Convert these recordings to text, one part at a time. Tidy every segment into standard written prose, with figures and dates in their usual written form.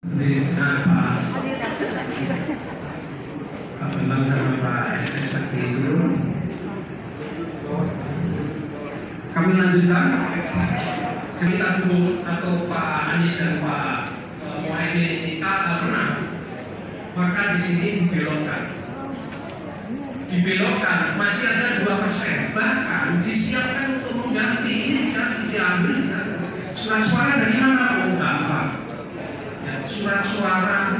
Pak Bambang sama Pak SS tadi itu. Kami lanjutkan cerita dulu atau Pak Anies dan Pak Muhaimin ini tak pernah. Maka di sini dibelokkan masih ada 2%, bahkan disiapkan untuk mengganti. Ini kan diambil surat suara dari mana? Oh, gampang. Surat suara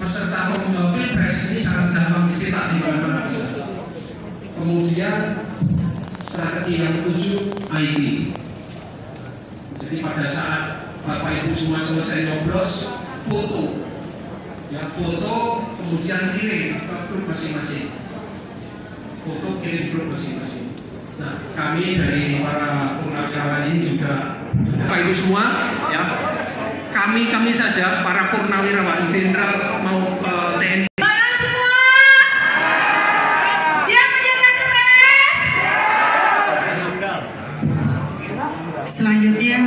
peserta pemilu Pilpres ini sangat gampang dicetak di mana-mana. Kemudian strategi yang 7 ID. Jadi pada saat Bapak Ibu semua selesai nyoblos, foto, kemudian kirim ke grup masing-masing. Foto kirim grup masing-masing. Nah, kami dari para purnawirawan ini juga, Bapak Ibu semua, ya, kami saja para purnawirawan, jenderal mau TNI. Selanjutnya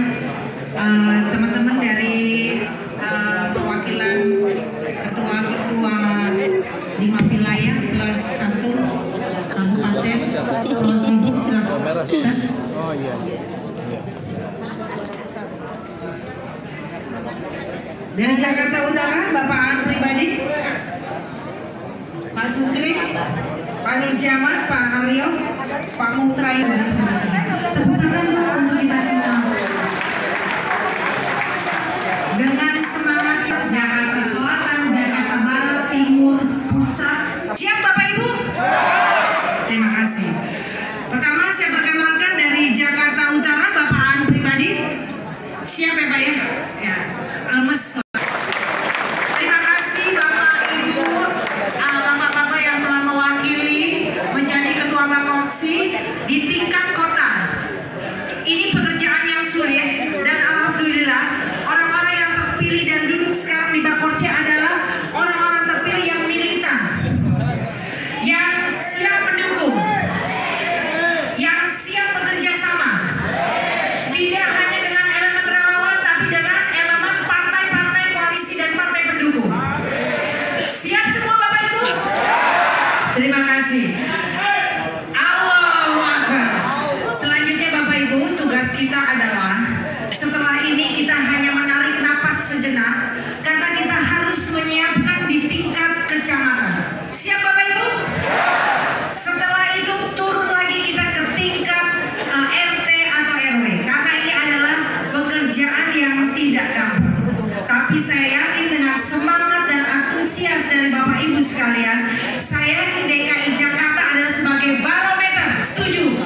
teman-teman dari perwakilan ketua-ketua 5 wilayah kelas 1 kabupaten Pulau Seribu silakan. Oh iya. Dari Jakarta Utara Bapak An pribadi, Pak Sukri, Pak Nurjaman, Pak Haryo, Pak Mutrai. Tepuk tangan untuk kita semua. Dengan semangat Jakarta Selatan, Jakarta Barat, Timur, Pusat. Siap Bapak Ibu? Terima kasih. Pertama saya perkenalkan dari Jakarta Utara Bapak An pribadi. Siap ya Pak ya? Ya. Lemes. Terima kasih Bapak Ibu, Bapak-bapak yang telah mewakili menjadi ketua Bakorsi di tingkat kota. Ini pekerjaan yang sulit dan alhamdulillah orang-orang yang terpilih dan duduk sekarang di Bakorsi adalah orang-orang terpilih yang militan, yang siap mendukung, yang siap bekerja sama. Tidak hanya dengan elemen relawan, tapi dengan elemen partai-partai koalisi dan partai pendukung. Siap semua Bapak Ibu? Terima kasih. Allahu Akbar. Selanjutnya Bapak Ibu, tugas kita adalah setelah ini kita hanya menarik napas sejenak karena kita harus menyiapkan di tingkat kecamatan. Siap Bapak Ibu? Setelah itu turun lagi kita ke tingkat RT atau RW karena ini adalah pekerjaan yang tidak gampang. Tapi saya yakin dengan semangat dan antusias dari Bapak Ibu sekalian, saya yakin DKI Jakarta adalah sebagai barometer. Setuju?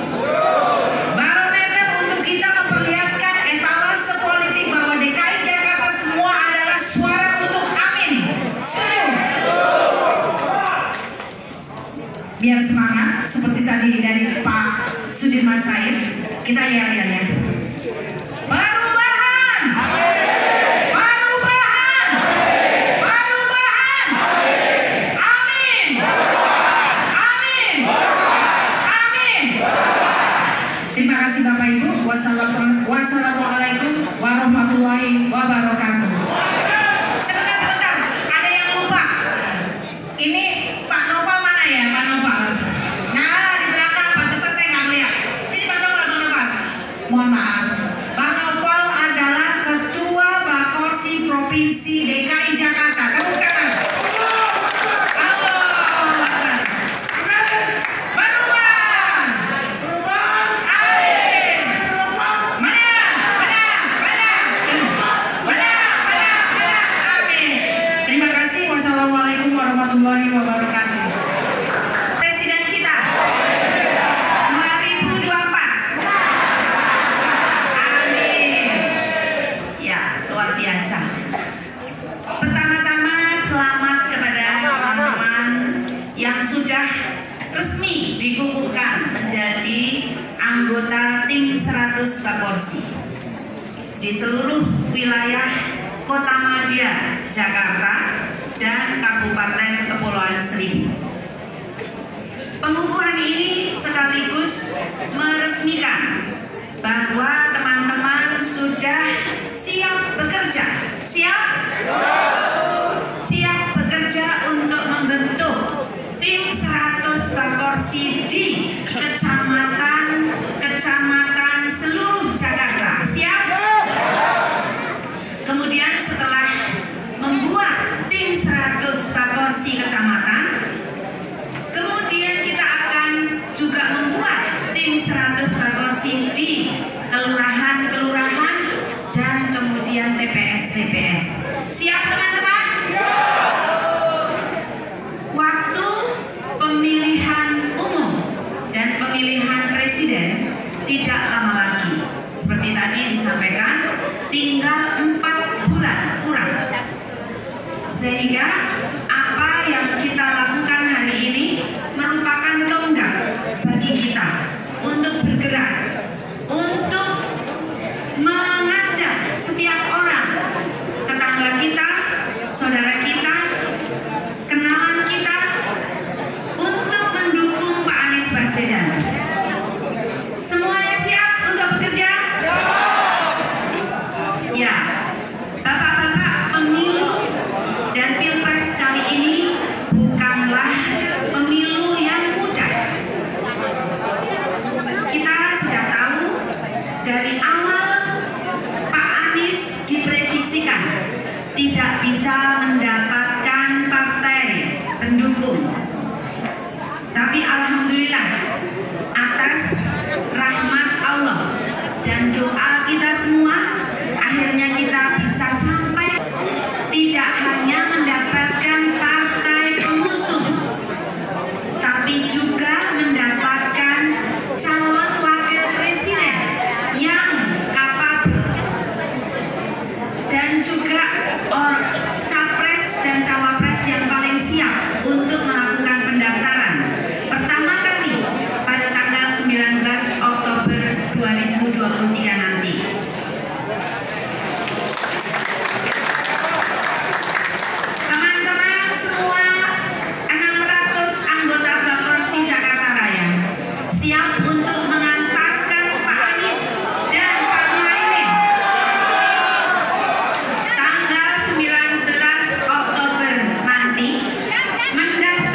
Barometer untuk kita memperlihatkan etalase politik bahwa DKI Jakarta semua adalah suara untuk amin. Setuju? Biar semangat seperti tadi dari Pak Sudirman Said, kita ya. Perubahan, perubahan, perubahan, amin, amin, amin. Terima kasih Bapak Ibu. Wassalamualaikum warahmatullahi wabarakatuh. Sebentar, ada yang lupa. Ini Pak Noval mana ya, Pak Noval? Nah, di belakang, pantesan saya nggak melihat. Sini Pak Noval, Pak Noval. Mohon maaf, Pak Noval adalah Ketua Bakorsi Provinsi DKI Jakarta. Tepuk tangan. Perubahan, amin. Menang, amin. Terima kasih. Wassalamualaikum warahmatullahi wabarakatuh. Presiden kita 2024. Amin. Ya, luar biasa. Pertama-tama selamat kepada teman-teman yang sudah resmi dikukuhkan menjadi anggota tim 100 Bakorsi di seluruh wilayah Kota Madya, Jakarta dan Kabupaten Kepulauan Seribu. Pengukuhan ini sekaligus meresmikan bahwa teman-teman sudah siap bekerja? Siap? Siap bekerja untuk membentuk tim 100 Bakorsi di kecamatan seluruh Jakarta. Siap? Kemudian setelah membuat tim 100 Bakorsi kecamatan, kemudian kita akan juga membuat tim 100 Bakorsi di kelurahan-kelurahan dan kemudian TPS-TPS. Siap teman-teman? Waktu pemilihan umum dan pemilihan presiden tidak lama lagi. Seperti tadi disampaikan, tinggal 4 bulan kurang. Sehingga apa yang kita lakukan hari ini merupakan tonggak bagi kita untuk bergerak, untuk mengajak setiap orang, tetangga kita, saudara kita, kenalan kita, untuk mendukung Pak Anies Baswedan. Semuanya siap untuk bekerja? Ya, Bapak-bapak, pemilu dan pilpres kali ini bukanlah pemilu yang mudah. Kita sudah tahu dari awal Pak Anies diprediksikan tidak bisa mendapatkan partai pendukung. Tapi alhamdulillah, atas rahmat Allah dan doa kita semua, akhirnya kita bisa sampai tidak hanya mendapatkan partai pengusung, tapi juga mendapatkan calon wakil presiden yang kapabel dan juga capres dan cawapres yang paling siap untuk melakukan pendaftaran pertama kali pada tanggal 19 Oktober 2023 nanti. Teman-teman semua, 600 anggota Bakorsi Jakarta Raya siap untuk mengantarkan Pak Anies dan Pak Muhaimin tanggal 19 Oktober nanti mendaftar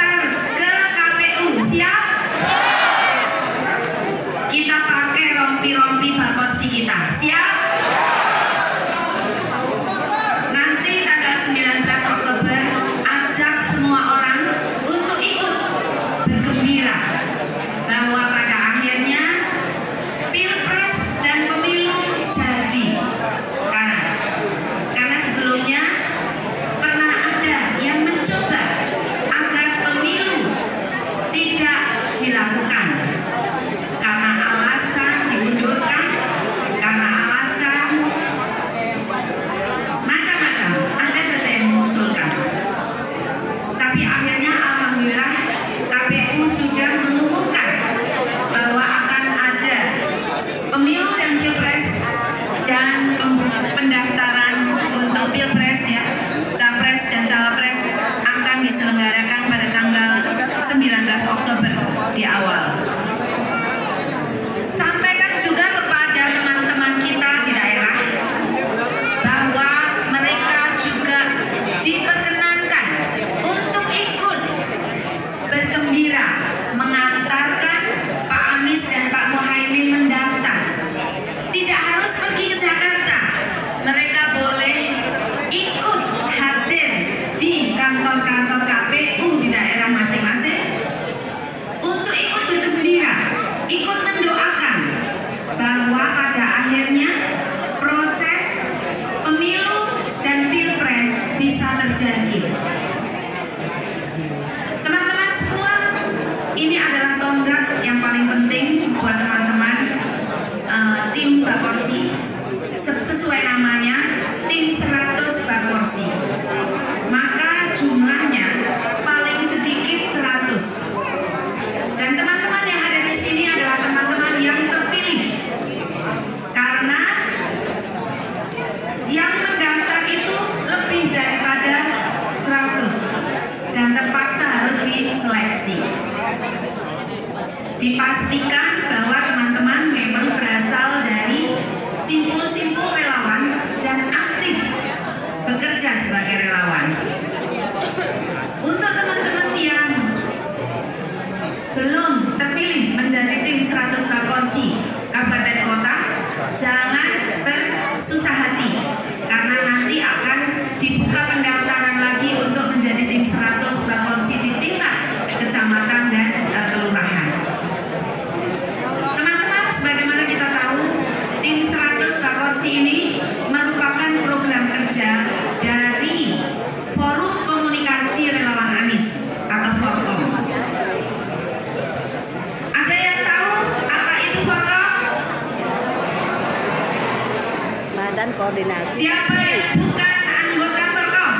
Siapa yang bukan anggota Forkom?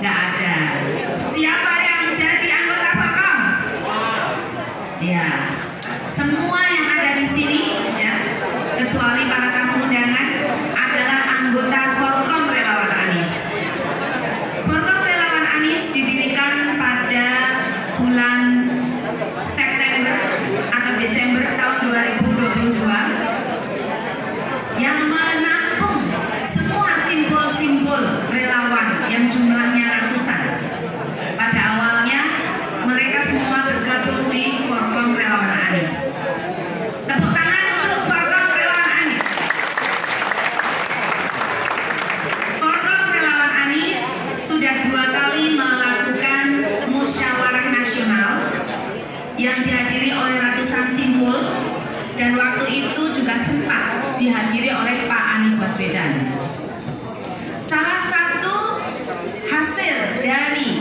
Nggak ada. Siapa yang jadi anggota Forkom? Ya, semua yang ada di sini ya, kecuali para tamu undangan adalah anggota Forkom Relawan Anies. Forkom Relawan Anies didirikan pada bulan September atau Desember tahun 2022 yang menampung semua simpul-simpul relawan yang jumlahnya ratusan. Pada awalnya mereka semua bergabung di Forkom Relawan Anies. Tepuk tangan untuk Forkom Relawan Anies. Forkom Relawan Anies sudah 2 kali melakukan musyawarah nasional yang dihadiri oleh ratusan simpul, dan waktu itu juga sempat dihadiri oleh Pak Anies Baswedan. Salah satu hasil dari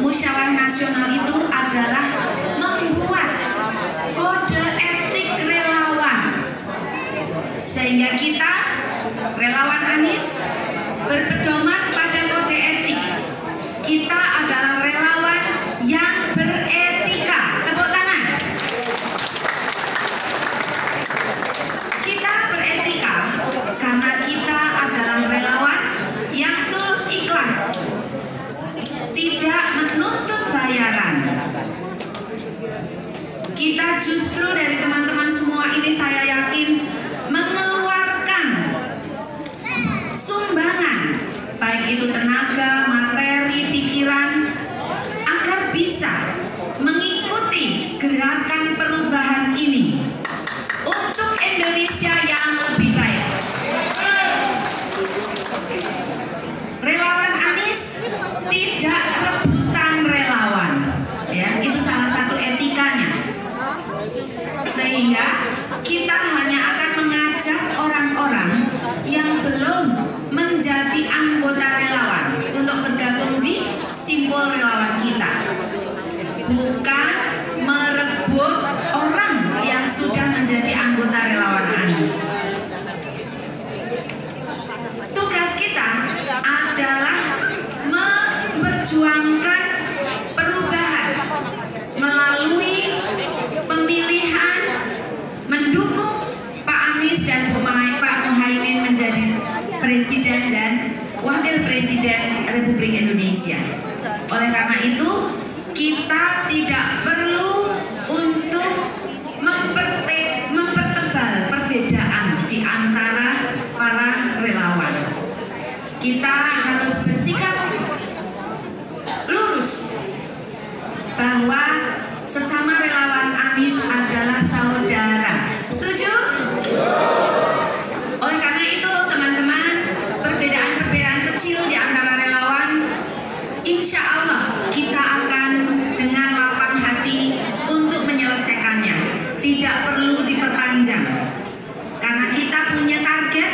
musyawarah nasional itu adalah membuat kode etik relawan, sehingga kita relawan Anies berpedoman pada kode etik. Kita adalah relawan yang beretika. Tepuk tangan. Kita beretika karena kita adalah relawan yang tulus ikhlas, tidak menuntut bayaran. Kita justru dari teman-teman semua ini, saya yakin, mengeluarkan sumbangan, baik itu tenaga, materi, pikiran, agar bisa mengikuti gerakan perubahan ini untuk Indonesia yang lebih baik. Relawan Anies tidak rebutan relawan, ya, itu salah satu etikanya. Sehingga kita hanya akan mengajak orang-orang yang belum menjadi anggota relawan untuk bergabung di simpul relawan kita, bukan merebut orang yang sudah menjadi anggota relawan Anies. Tugas kita adalah memperjuangkan perubahan melalui pemilihan, mendukung Pak Anies dan Pak Muhaimin menjadi Presiden dan Wakil Presiden Republik Indonesia. Oleh karena itu, kita tidak perlu untuk mempertebal perbedaan di antara para relawan. Kita harus bersikap lurus bahwa sesama relawan Anies adalah saudara. Setuju? Oleh karena itu, teman-teman, perbedaan-perbedaan kecil di antara relawan, insya Allah kita akan dengan lapang hati untuk menyelesaikannya. Tidak perlu diperpanjang, karena kita punya target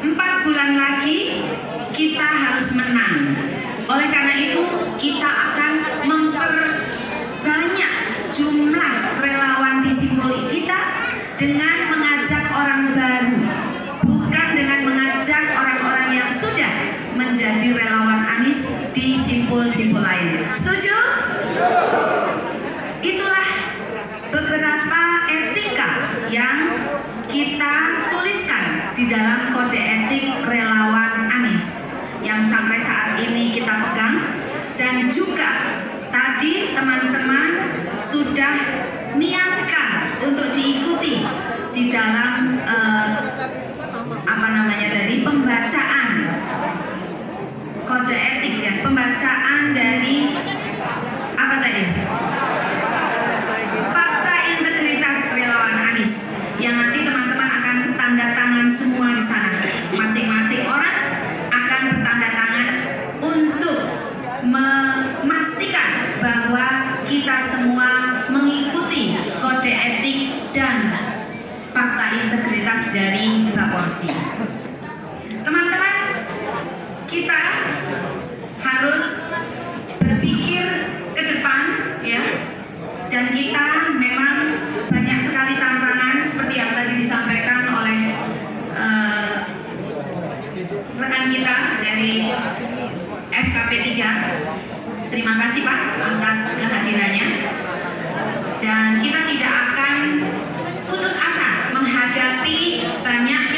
4 bulan lagi kita harus menang. Oleh karena itu, kita akan memperbanyak jumlah relawan di simpul kita dengan mengajak orang baru, bukan dengan mengajak orang-orang yang sudah menjadi relawan Anies di simpul-simpul lain. Setuju? Itulah beberapa etika yang kita tuliskan di dalam kode etik relawan Anies yang sampai saat ini kita pegang, dan juga tadi teman-teman sudah niatkan untuk diikuti di dalam dari pembacaan kode etik, ya, pembacaan dari dari FKP 3. Terima kasih Pak atas kehadirannya. Dan kita tidak akan putus asa menghadapi banyak